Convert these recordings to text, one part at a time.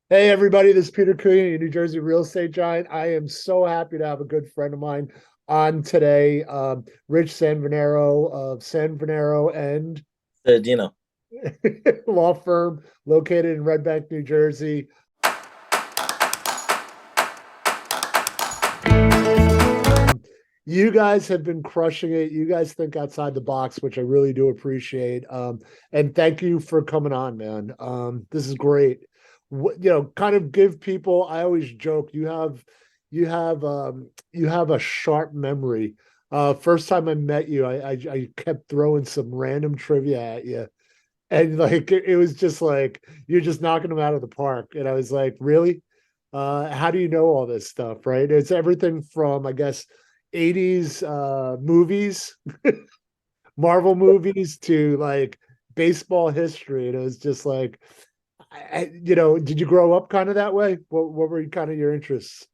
Hey everybody, this is Peter Cunha, your New Jersey real estate giant. I am so happy to have a good friend of mine on today, Rich Sanvenero of Sanvenero and Cittadino. law firm located in Red Bank, New Jersey. You guys have been crushing it. You guys think outside the box, which I really do appreciate. And thank you for coming on, man. This is great. Kind of give people. I always joke. You have a sharp memory. First time I met you, I kept throwing some random trivia at you, and like it was just like you're just knocking them out of the park. And I was like, really? How do you know all this stuff? Right? It's everything from, I guess, 80s movies, Marvel movies to like baseball history. And it was just like, did you grow up kind of that way? What were kind of your interests?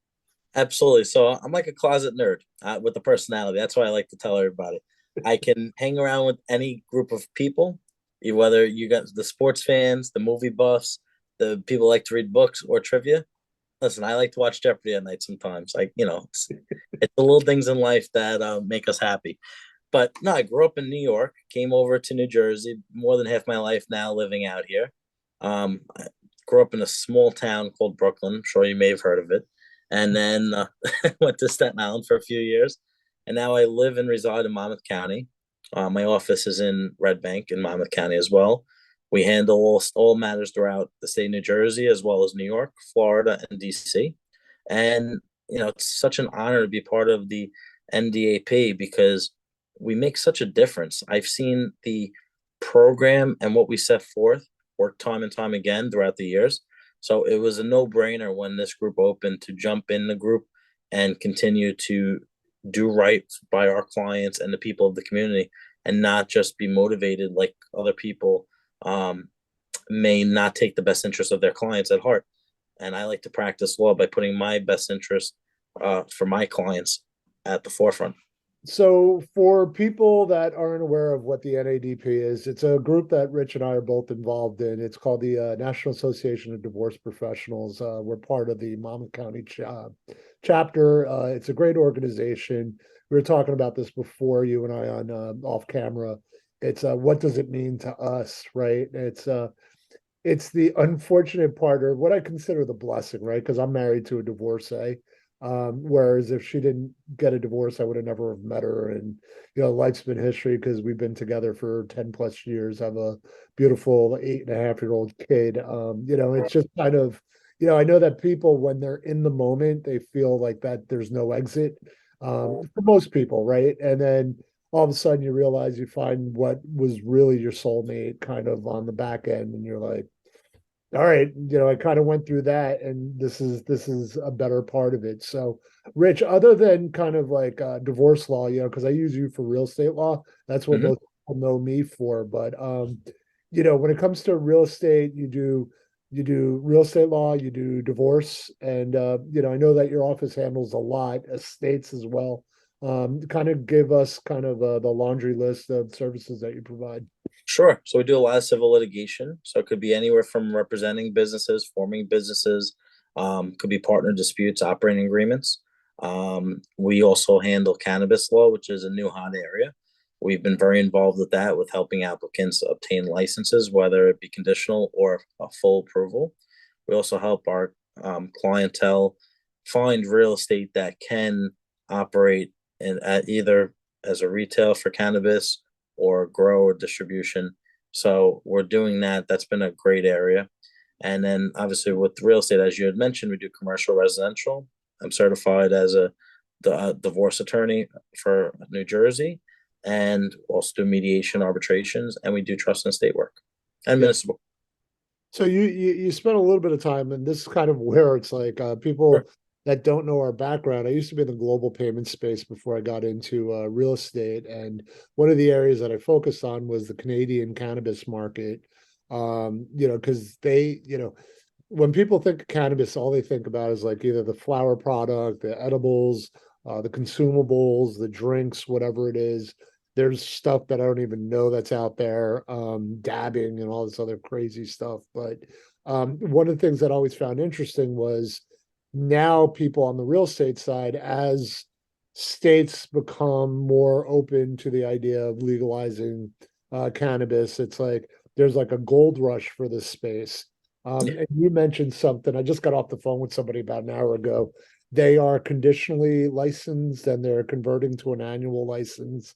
Absolutely. So I'm like a closet nerd with a personality. That's why I like to tell everybody. I can hang around with any group of people, whether you got the sports fans, the movie buffs, the people like to read books or trivia. Listen, I like to watch Jeopardy at night sometimes. It's the little things in life that make us happy. But no, I grew up in New York, came over to New Jersey, more than half my life now living out here. I grew up in a small town called Brooklyn. I'm sure you may have heard of it. And then went to Staten Island for a few years. And now I live and reside in Monmouth County. My office is in Red Bank in Monmouth County as well. We handle all matters throughout the state of New Jersey, as well as New York, Florida, and DC. And, it's such an honor to be part of the NDAP because we make such a difference. I've seen the program and what we set forth work time and time again throughout the years. So it was a no brainer when this group opened to jump in the group and continue to do right by our clients and the people of the community and not just be motivated like other people may not take the best interest of their clients at heart. And I like to practice law by putting my best interest for my clients at the forefront. So, for people that aren't aware of what the NADP is, it's a group that Rich and I are both involved in. It's called the National Association of Divorce Professionals. We're part of the Monmouth County chapter. It's a great organization. We were talking about this before, you and I, on off camera. It's what does it mean to us, right? It's the unfortunate part, or what I consider the blessing, right? Because I'm married to a divorcee. Whereas if she didn't get a divorce, I would have never have met her. And life's been history because we've been together for 10 plus years. I have a beautiful 8.5-year-old kid. It's just kind of, I know that people, when they're in the moment, they feel like that there's no exit, for most people, right? And then all of a sudden you realize you find what was really your soulmate kind of on the back end, and you're like, all right, I kind of went through that, and this is a better part of it. So, Rich, other than kind of like divorce law, because I use you for real estate law, that's what Mhm. most people know me for. But when it comes to real estate, you do real estate law, you do divorce, and I know that your office handles a lot, estates as well. Kind of give us kind of the laundry list of services that you provide. Sure. So we do a lot of civil litigation. So it could be anywhere from representing businesses, forming businesses, could be partner disputes, operating agreements. We also handle cannabis law, which is a new hot area. We've been very involved with that, with helping applicants obtain licenses, whether it be conditional or a full approval. We also help our clientele find real estate that can operate at either as a retail for cannabis or grow or distribution. So we're doing that. That's been a great area. And then obviously with real estate, as you had mentioned, we do commercial residential. I'm certified as a divorce attorney for New Jersey and also do mediation arbitrations, and we do trust and estate work and Yeah. municipal. So you spent a little bit of time, and this is kind of where it's like Sure. people that don't know our background. I used to be in the global payment space before I got into real estate, and one of the areas that I focused on was the Canadian cannabis market. Because when people think of cannabis, all they think about is like either the flower product, the edibles, the consumables, the drinks, whatever it is. There's stuff that I don't even know that's out there, dabbing and all this other crazy stuff. But One of the things that I always found interesting was now people on the real estate side, as states become more open to the idea of legalizing cannabis, it's like there's like a gold rush for this space. Yeah. And you mentioned something. I just got off the phone with somebody about an hour ago. They are conditionally licensed and they're converting to an annual license.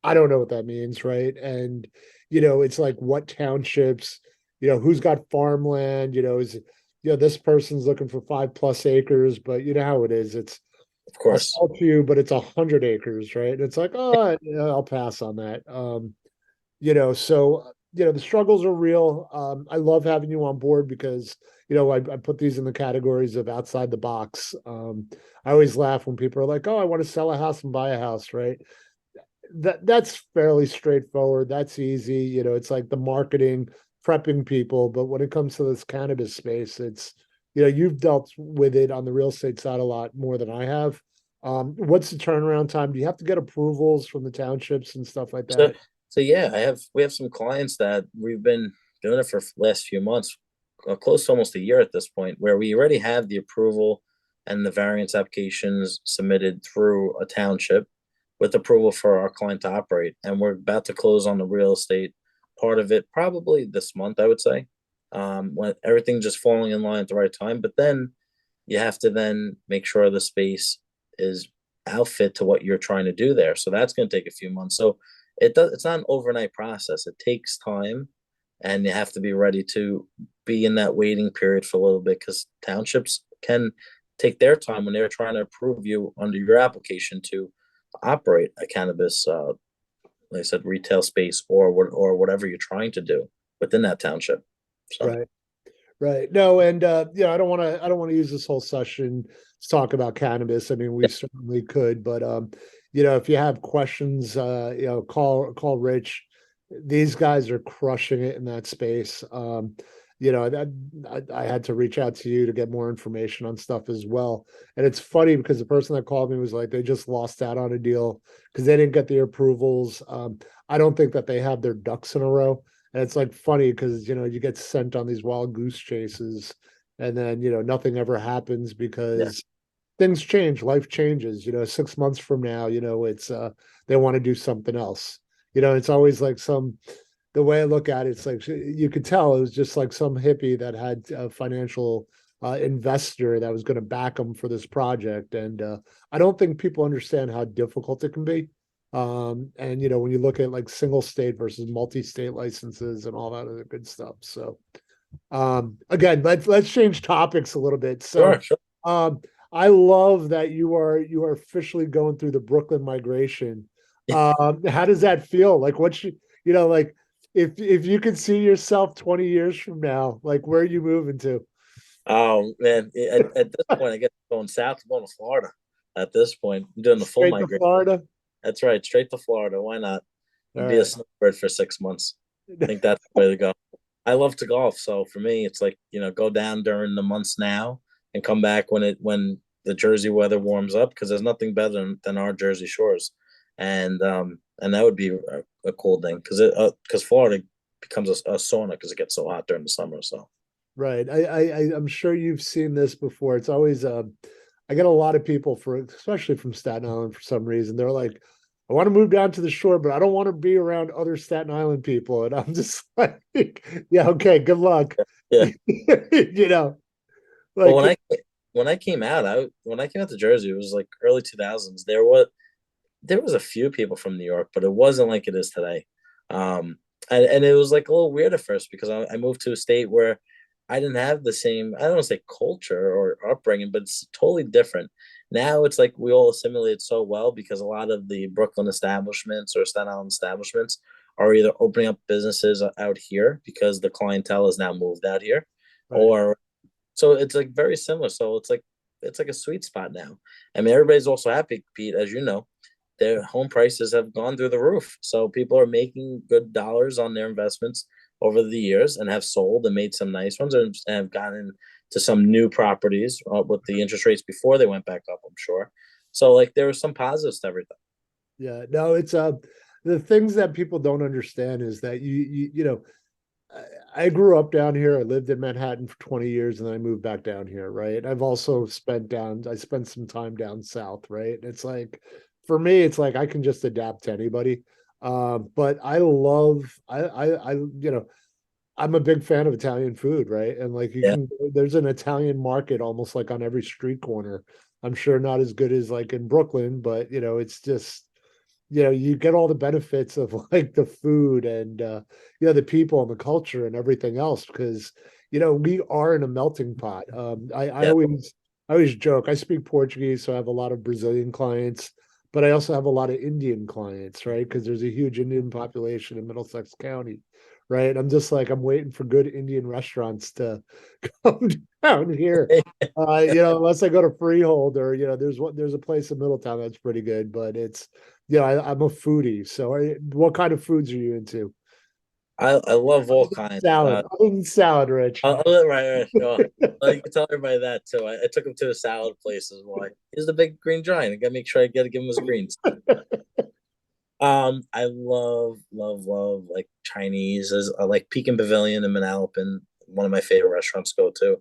I don't know what that means, right? And it's like what townships, who's got farmland, this person's looking for 5+ acres, but you know how it is. It's Of I'll course. sell to you, but it's 100 acres, right? And it's like, oh, yeah, I'll pass on that. So the struggles are real. I love having you on board because I put these in the categories of outside the box. I always laugh when people are like, "Oh, I want to sell a house and buy a house," right? That's fairly straightforward. That's easy. It's like the marketing, prepping people. But when it comes to this cannabis space, it's you've dealt with it on the real estate side a lot more than I have. What's the turnaround time? Do you have to get approvals from the townships and stuff like So that? so yeah, we have some clients that we've been doing it for last few months, close to almost a year at this point, where we already have the approval and the variance applications submitted through a township with approval for our client to operate. And we're about to close on the real estate part of it probably this month, I would say. When everything just falling in line at the right time. But then you have to then make sure the space is outfit to what you're trying to do there. So that's going to take a few months. So it's not an overnight process. It takes time, and you have to be ready to be in that waiting period for a little bit because townships can take their time when they're trying to approve you under your application to operate a cannabis, like I said, retail space or whatever you're trying to do within that township. So Right. Right. No, and I don't want to use this whole session to talk about cannabis. I mean, we yeah, certainly could, but if you have questions, call Rich. These guys are crushing it in that space. That I had to reach out to you to get more information on stuff as well. And it's funny because the person that called me was like, they just lost out on a deal because they didn't get the approvals. I don't think that they have their ducks in a row. And it's like funny because you get sent on these wild goose chases, and then nothing ever happens yeah, because things change, life changes. 6 months from now, it's they want to do something else. It's always like the way I look at it, it's like you could tell it was just like some hippie that had a financial investor that was going to back them for this project, and I don't think people understand how difficult it can be. And when you look at like single state versus multi-state licenses and all that other good stuff. So again, let's change topics a little bit. So sure, sure. um I love that you are officially going through the Brooklyn migration. How does that feel? Like what like if you could see yourself 20 years from now, like where are you moving to? Oh man, at this point, I guess I'm going south, I'm going to Florida. At this point, I'm doing the full Straight to migration. Florida? That's right, straight to Florida. Why not? All And be a right. snowbird for 6 months. I think that's the way to go. I love to golf, so for me, it's like go down during the months now and come back when the Jersey weather warms up because there's nothing better than our Jersey shores, and that would be a cool thing because Florida becomes a sauna because it gets so hot during the summer. So Right. I'm sure you've seen this before. It's always I get a lot of people especially from Staten Island for some reason. They're like, I want to move down to the shore, but I don't want to be around other Staten Island people. And I'm just like, yeah, okay, good luck. yeah. You know, Well, like when I came out, when I came out to Jersey, it was like early 2000s. There was a few people from New York, but it wasn't like it is today. And it was like a little weird at first because I moved to a state where I didn't have the same, I don't want to say culture or upbringing, but it's totally different. Now it's like we all assimilate so well because a lot of the Brooklyn establishments or Staten Island establishments are either opening up businesses out here because the clientele has now moved out here, right. or so it's like very similar. So it's like a sweet spot now. I mean, everybody's also happy, Pete, as you know, their home prices have gone through the roof. So people are making good dollars on their investments over the years and have sold and made some nice ones and have gotten to some new properties with the interest rates before they went back up, I'm sure. So like there was some positives to everything. Yeah, no, it's the things that people don't understand is that I grew up down here. I lived in Manhattan for 20 years and then I moved back down here, right? And I've also I spent some time down south, right? It's like for me, it's like I can just adapt to anybody. But I'm a big fan of Italian food, right? And like Yeah. there's an Italian market almost like on every street corner. I'm sure not as good as like in Brooklyn, but it's just, you get all the benefits of like the food and the people and the culture and everything else because we are in a melting pot. Yeah. I always joke. I speak Portuguese, so I have a lot of Brazilian clients, but I also have a lot of Indian clients, right? Because there's a huge Indian population in Middlesex County, right? I'm just like I'm waiting for good Indian restaurants to come down here. Unless I go to Freehold or there's a place in Middletown that's pretty good, but it's I'm a foodie. So what kind of foods are you into? I love all kinds. Salad. Other than salad, Rich. Right. Sure. You can tell everybody that too. I took him to a salad place as well. He's the big green giant. I gotta make sure I gotta give him his greens. I love like Chinese. I like Pekin Pavilion in Manalapan. One of my favorite restaurants to go to.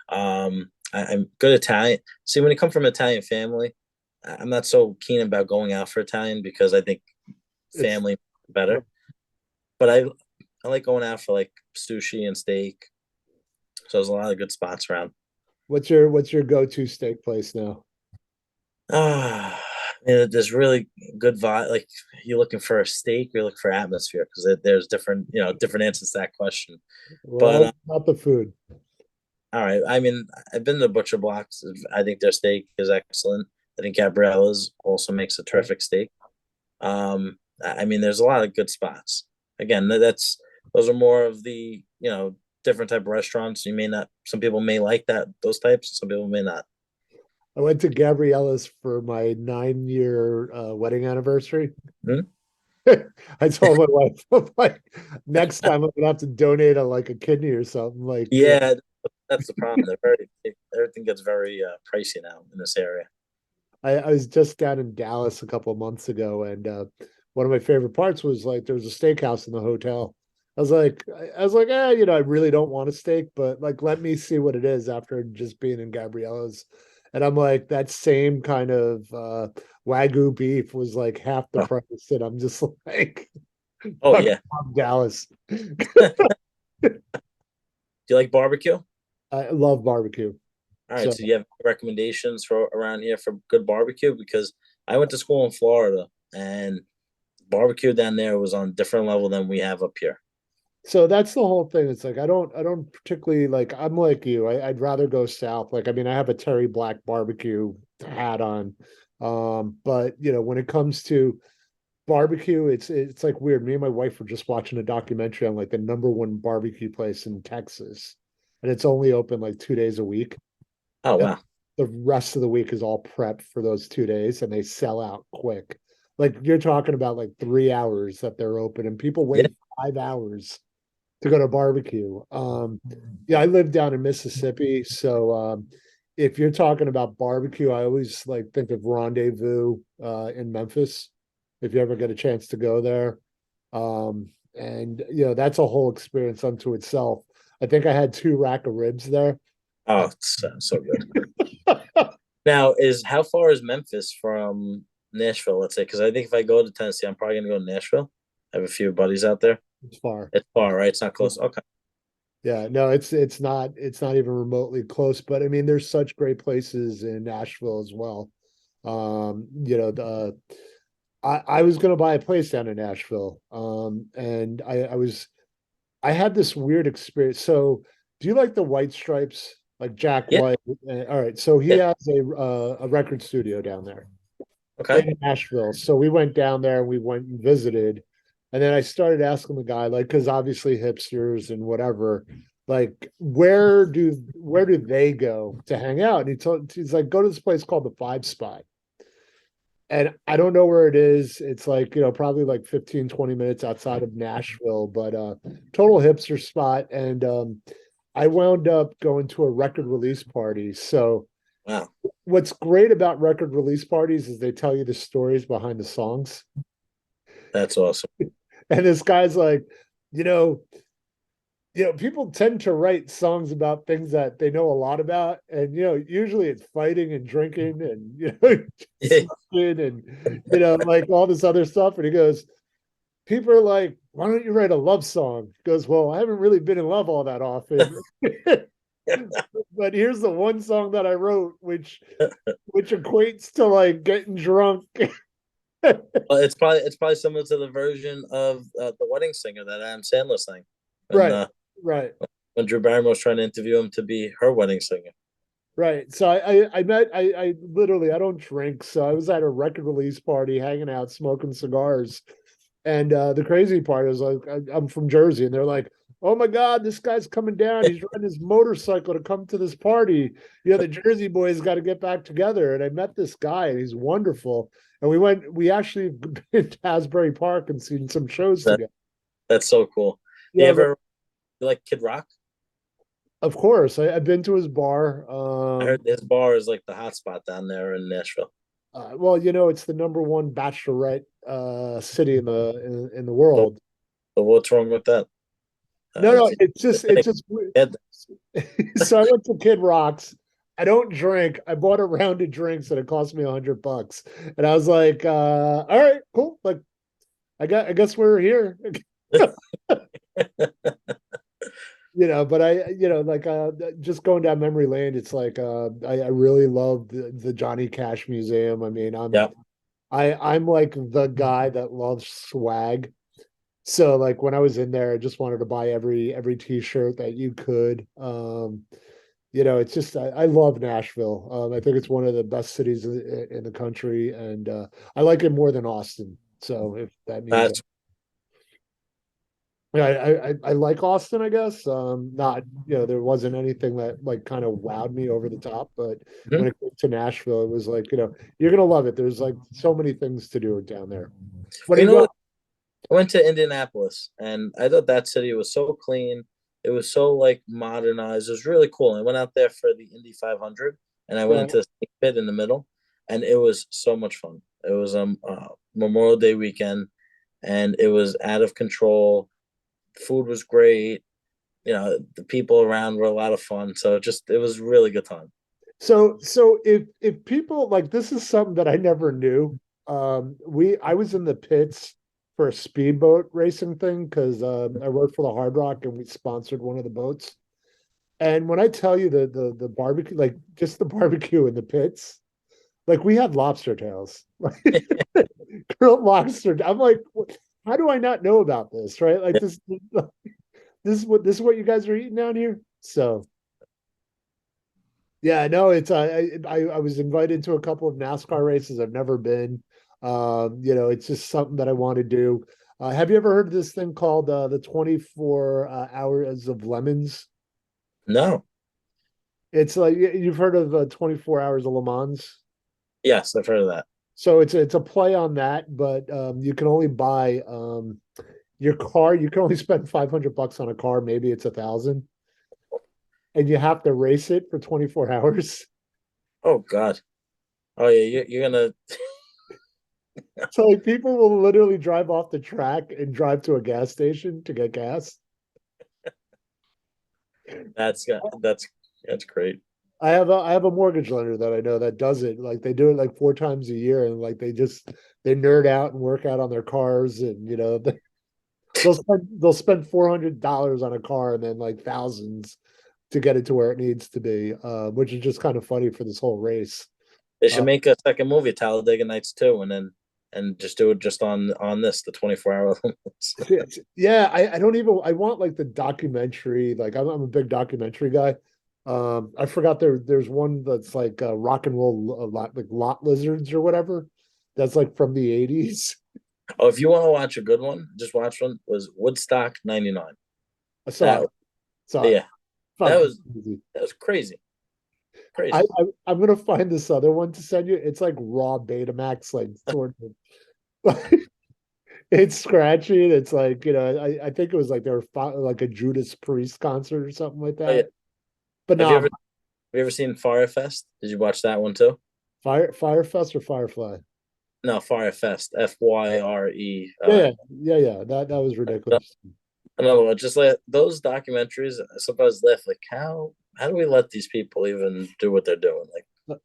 I'm good Italian. See, when you come from an Italian family, I'm not so keen about going out for Italian because I think It's family better. But I like going out for like sushi and steak. So there's a lot of good spots around. what's your go-to steak place now? Ah, there's really good vibe. Like you're looking for a steak, you're looking for atmosphere because there's different, different answers to that question. But Well, not the food. all right, I mean, I've been to Butcher Blocks. I think their steak is excellent. I think Gabriella's also makes a terrific steak. I mean, there's a lot of good spots. Again, those are more of the different type of restaurants. You may not. Some people may like those types. Some people may not. I went to Gabriella's for my 9-year wedding anniversary. Hmm? I told my wife, I'm like, next time I'm gonna have to donate a kidney or something. Like, Yeah, that's the problem. Everything gets very pricey now in this area. I was just down in Dallas a couple of months ago, and one of my favorite parts was like there was a steakhouse in the hotel. I really don't want a steak, but like let me see what it is after just being in Gabriella's. And I'm like, that same kind of Wagyu beef was like half the Oh, price. And I'm just like, oh fuck yeah. Dallas. Do you like barbecue? I love barbecue. All right, So so you have recommendations for around here for good barbecue? Because I went to school in Florida and barbecue down there was on a different level than we have up here. so that's the whole thing. It's like I don't particularly like I'm like you. I'd rather go south. Like I mean, I have a Terry Black barbecue hat on. But when it comes to barbecue, it's like weird. Me and my wife were just watching a documentary on like the number one barbecue place in Texas, and it's only open like 2 days a week. Oh And wow. the rest of the week is all prep for those 2 days, and they sell out quick. Like you're talking about like 3 hours that they're open, and people Yeah. wait 5 hours to go to barbecue. Yeah, I live down in Mississippi, so if you're talking about barbecue, I always like think of Rendezvous in Memphis. If you ever get a chance to go there, and that's a whole experience unto itself. I think I had 2 rack of ribs there. Oh, it's so good. Now, is how far is Memphis from Nashville? Let's say, because I think if I go to Tennessee, I'm probably gonna go to Nashville. I have a few buddies out there. It's far. It's far, right? It's not close. Okay. Yeah, no, it's not even remotely close. But I mean, there's such great places in Nashville as well. The I was gonna buy a place down in Nashville. And I had this weird experience. So do you like the White Stripes? Like Jack Yeah. White? All right. So he Yeah. has a record studio down there Okay. in Nashville. So we went down there and we went and visited. And then I started asking the guy, like, because obviously hipsters and whatever, like, where do they go to hang out? And he's like, go to this place called the Five Spot. And I don't know where it is. It's like, probably like 15, 20 minutes outside of Nashville, but total hipster spot. And I wound up going to a record release party. So Wow. what's great about record release parties is they tell you the stories behind the songs. That's awesome. And this guy's like, you know, people tend to write songs about things that they know a lot about, and usually it's fighting and drinking and smoking and like all this other stuff. And he goes, people are like, why don't you write a love song? He goes, well, I haven't really been in love all that often. But here's the one song that I wrote, which equates to like getting drunk. Well, it's probably similar to the version of the Wedding Singer that Adam Sandler sang when Right, right, when Drew Barrymore was trying to interview him to be her wedding singer. right. So I literally, I don't drink. So I was at a record release party hanging out, smoking cigars. And the crazy part is like I'm from Jersey, and they're like, "Oh my God, this guy's coming down. He's riding his motorcycle to come to this party. The Jersey boys got to get back together." And I met this guy, and he's wonderful. And we actually been to Asbury Park and seen some shows That together. that's so cool. Do you Yeah, ever you like Kid Rock? of course. I've been to his bar. I heard his bar is like the hot spot down there in Nashville. Well, it's the number one bachelorette city in the So, world. so what's wrong with that? No, no, it's just Yeah, so I went to Kid Rock's. I don't drink. I bought a round of drinks and it cost me $100. And I was like, all right, cool. Like I guess we're here. But like just going down memory lane, it's like I really love the Johnny Cash Museum. I mean, yeah. I'm like the guy that loves swag. So like when I was in there, I just wanted to buy every t-shirt that you could. It's just I love Nashville. I think it's one of the best cities in the country, and I like it more than Austin. So if that means That's I like Austin, I guess. Not there wasn't anything that like kind of wowed me over the top, but when Mhm. it came to Nashville, it was like you're gonna love it. There's like so many things to do down there. What do You you know got? what? I went to Indianapolis and I thought that city was so clean. It was so like modernized. It was really cool. I went out there for the Indy 500 and I went Right. into the snake pit in the middle and it was so much fun. It was Memorial Day weekend and it was out of control. Food was great. The people around were a lot of fun. So it was really good time. So if people like this is something that I never knew. I was in the pits for a speedboat racing thing because I worked for the Hard Rock and we sponsored one of the boats. And when I tell you the barbecue, like just the barbecue in the pits, like we had lobster tails, like grilled lobster. I'm like, how do I not know about this? Right? Like this is what you guys are eating down here. So yeah, no, it's I was invited to a couple of NASCAR races. I've never been. It's just something that I want to do. Have you ever heard of this thing called the 24 hours of lemons? No. It's like you've heard of 24 hours of Le Mans. Yes, I've heard of that. So it's a play on that, but you can only buy your car. You can only spend $500 on a car. Maybe it's 1,000, and you have to race it for 24 hours. Oh God. Oh yeah, you're gonna So like people will literally drive off the track and drive to a gas station to get gas. that's great. I have a mortgage lender that I know that does it. Like they do it like 4 times a year, and like they nerd out and work out on their cars, and they'll spend $400 on a car and then like thousands to get it to where it needs to be, which is just kind of funny for this whole race. They Uh, should make a second movie, Talladega Nights 2, and just do it just on this, the 24-hour limits. yeah, I don't even I want like the documentary. Like I'm a big documentary guy. I forgot there's one that's like rock and roll lot like lot lizards or whatever. That's like from the 80s. Oh, if you want to watch a good one, just watch one. Was Woodstock '99. I saw That it. Saw it. yeah, that Fucking was crazy. that was crazy, I, crazy. I I'm gonna find this other one to send you. It's like raw Betamax, like sort of. It's scratchy. It's like I think it was like they were like a Judas Priest concert or something like Oh yeah, that. But have you no, ever have you ever seen Firefest? Did you watch that one too? Firefest or Firefly. No, Firefest, Fyre. Yeah, yeah, yeah, yeah. That was ridiculous. Another one, just like those documentaries. I sometimes laugh like how do we let these people even do what they're doing? Like,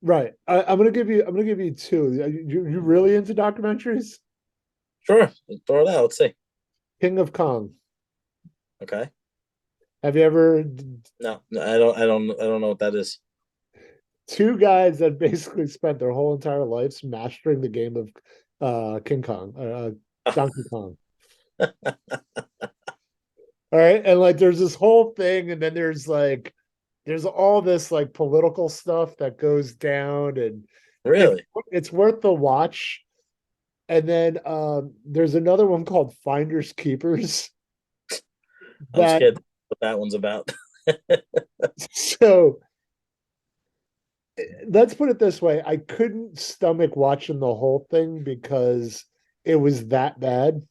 Right. I'm gonna give you two. You really into documentaries? sure, throw it out. Let's see. King of Kong. Okay. Have you ever No, no, I don't know what that is. two guys that basically spent their whole entire lives mastering the game of King Kong, Donkey Kong. All right. And like there's this whole thing, and then there's all this like political stuff that goes down, and it's Really? it's worth the watch. And then there's another one called Finders Keepers I'm that scared what that one's about. so let's put it this way. I couldn't stomach watching the whole thing because it was that bad.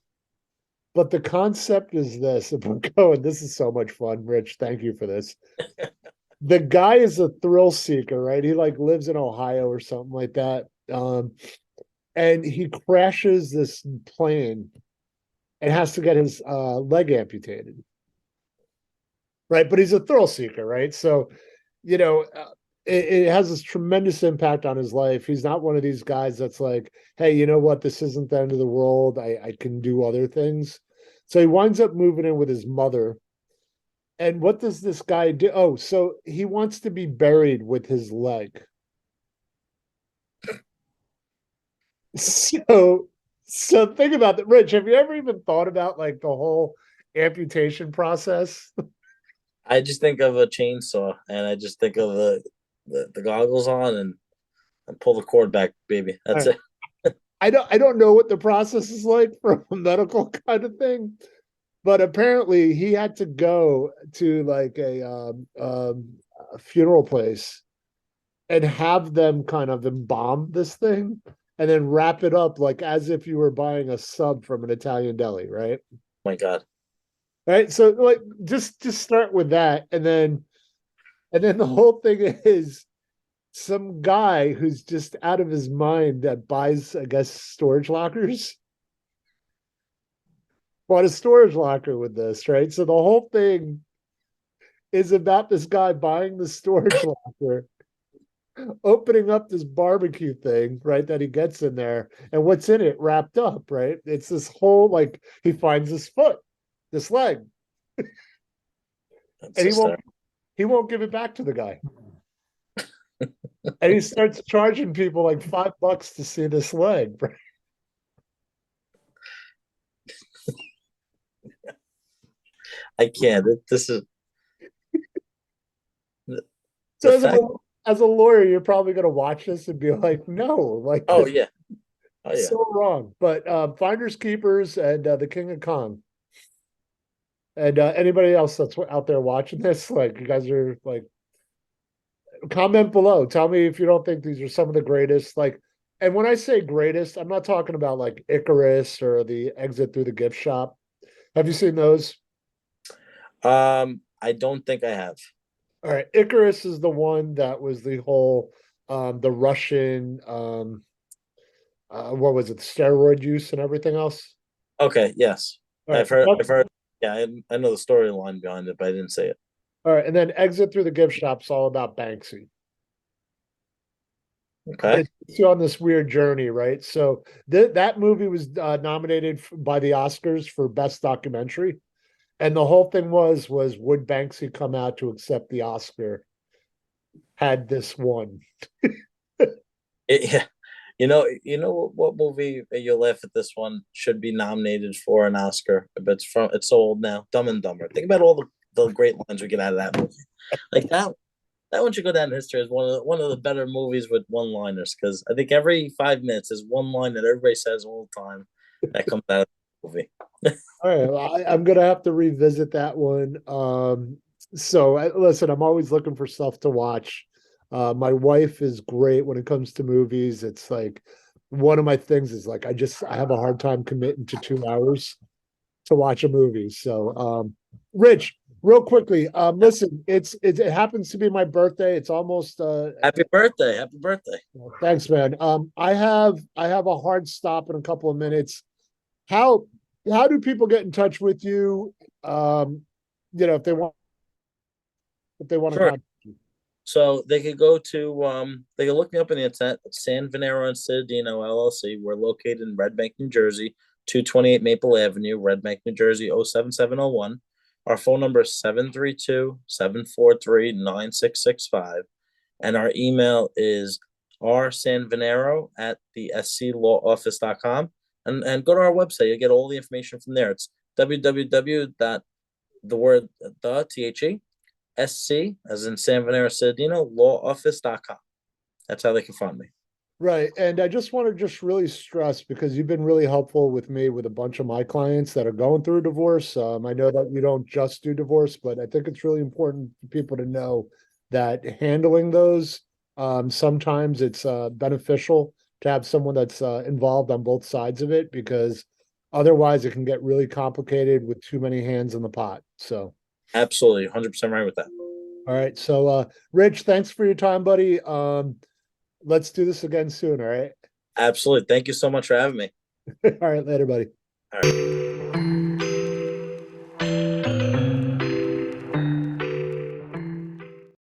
But the concept is this. If we're going, this is so much fun, Rich. Thank you for this. The guy is a thrill seeker, right? He like lives in Ohio or something like that. And he crashes this plane and has to get his leg amputated. Right. But he's a thrill seeker, right? So, you know, it has this tremendous impact on his life. He's not one of these guys that's like, hey, you know what? This isn't the end of the world. I can do other things. So he winds up moving in with his mother. And what does this guy do? Oh, so he wants to be buried with his leg. So, so think about that, Rich. Have you ever even thought about like the whole amputation process? I just think of a chainsaw, and I just think of the goggles on and pull the cord back, baby. That's it. I don't know what the process is like for a medical kind of thing, but apparently he had to go to like a funeral place and have them kind of embalm this thing and then wrap it up like as if you were buying a sub from an Italian deli, right? My God. Right. So like just start with that, and then the whole thing is some guy who's just out of his mind that buys, I guess, storage lockers. Bought a storage locker with this, right? So the whole thing is about this guy buying the storage locker, opening up this barbecue thing, right? That he gets in there, and what's in it wrapped up, right? It's this whole like he finds his foot, this leg, That's and he won't hysterical. he won't give it back to the guy. And he starts charging people like $5 to see this leg. Right? I can't. This is So the fact. as a lawyer, you're probably going to watch this and be like, no, like Oh this is yeah. Oh yeah. so wrong. But Finders Keepers and the King of Kong. And anybody else that's out there watching this, like you guys are like, comment below. Tell me if you don't think these are some of the greatest. Like, and when I say greatest, I'm not talking about like Icarus or the Exit Through the Gift Shop. Have you seen those? I don't think I have. All right, Icarus is the one that was the whole the Russian what was it, steroid use and everything else. Okay. Yes. All right, I've heard. I've heard. Yeah. I know the storyline behind it, but I didn't say it. all right, and then Exit Through the Gift Shop's all about Banksy. And Okay. it takes you on this weird journey, right? So that movie was nominated by the Oscars for Best Documentary, and the whole thing was would Banksy come out to accept the Oscar had this won? Yeah. You know what movie you'll laugh at this one should be nominated for an Oscar, but it's so old now. Dumb and Dumber. Think about all the great lines we get out of that movie. Like that one should go down in history as one of the better movies with one liners because I think every 5 minutes is one line that everybody says all the time that comes out of the movie. All right, well, I'm gonna have to revisit that one. So listen, I'm always looking for stuff to watch. My wife is great when it comes to movies. It's like one of my things is like I have a hard time committing to 2 hours to watch a movie. So, Rich, real quickly, listen, it happens to be my birthday. It's almost Happy birthday! Happy birthday! thanks, man. I have a hard stop in a couple of minutes. How How do people get in touch with you? If they want to Sure. contact you. So they could go to they could look me up on the internet. Sanvenero and Cittadino LLC. We're located in Red Bank, New Jersey, 228 Maple Avenue, Red Bank, New Jersey, 07701. Our phone number is 732-743-9665. And our email is rsanvenero at the sclawoffice.com. And go to our website. You'll get all the information from there. It's www dot the word the THE SC as in San Venero Cittadino lawoffice.com. That's how they can find me. Right. And I just want to just really stress because you've been really helpful with me with a bunch of my clients that are going through a divorce. I know that you don't just do divorce, but I think it's really important for people to know that handling those, sometimes it's beneficial to have someone that's involved on both sides of it because otherwise it can get really complicated with too many hands in the pot. So, Absolutely, 100% right with that. all right. So, Rich, thanks for your time, buddy. Let's do this again soon. All right. Absolutely. Thank you so much for having me. All right. Later, buddy. All right.